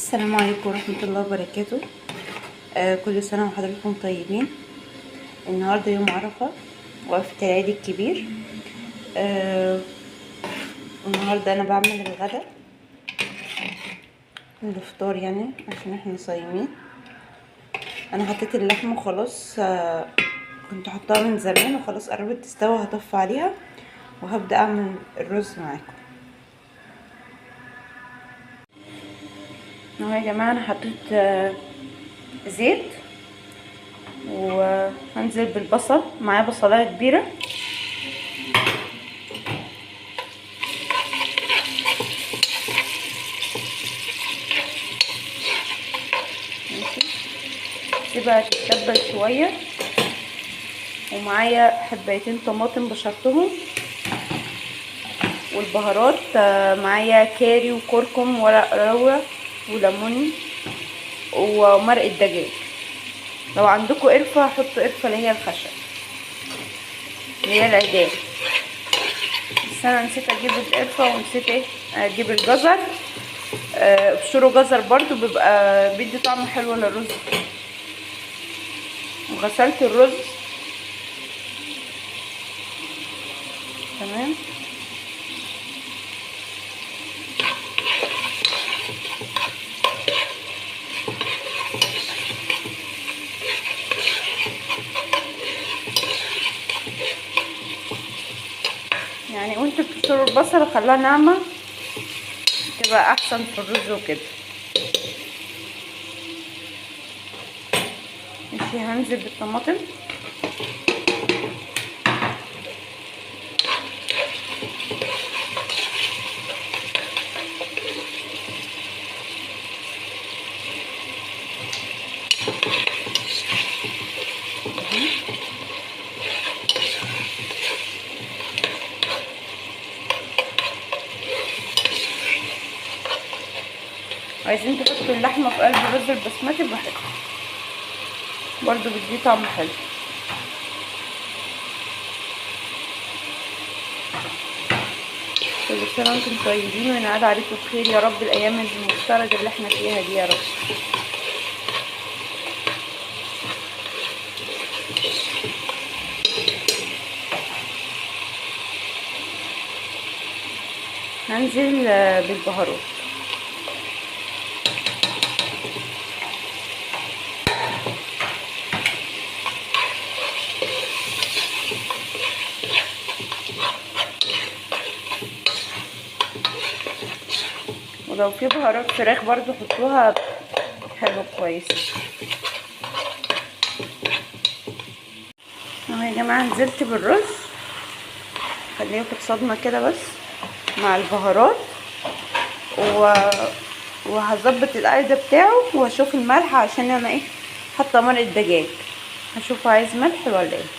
السلام عليكم ورحمة الله وبركاته. كل سنة وحضراتكم طيبين. النهاردة يوم عرفة، وقفة العيد الكبير. النهاردة أنا بعمل الغدا، الفطار يعني، عشان احنا صايمين. أنا حطيت اللحمة خلاص، كنت حطاها من زمان وخلاص قربت تستوي، هطفي عليها وهبدأ أعمل الرز معاكم. اهو يا جماعة أنا حطيت زيت، وهنزل بالبصل، معايا بصلايه كبيره. ماشي، سيبها تتبل شويه، ومعايا حبايتين طماطم بشرتهم، والبهارات معايا كاري وكركم ورق لورا وليمون ومرق الدجاج. لو عندكم قرفه حطوا قرفه، اللي هي الخشب، اللي هي العيدان. بس انا نسيت اجيب القرفه، ونسيت اجيب الجزر. ابشروا جزر برضو، بيبقى بيدي طعم حلو للرز. وغسلت الرز تمام. يعني وانت بتبشروا البصل خليها ناعمه، تبقى احسن في الرز وكده. ماشي، هنزل بالطماطم. عايزين تحطوا اللحمه في قلب الرز البسمتي براحتكم، برضو بيديه طعم حلو. كل سنه وانتم طيبين، وينعاد عليكم بخير يا رب الايام المفترجه اللي احنا فيها دي يا رب. هنزل بالبهارات. ولو في بهارات فراخ برضو حطوها، حلو كويس. اهو يا جماعه نزلت بالرز، خليه ياخد صدمه كده بس مع البهارات، وهظبط القاعده بتاعه، وهشوف الملح عشان انا حاطه مرق الدجاج، هشوفه عايز ملح ولا ايه.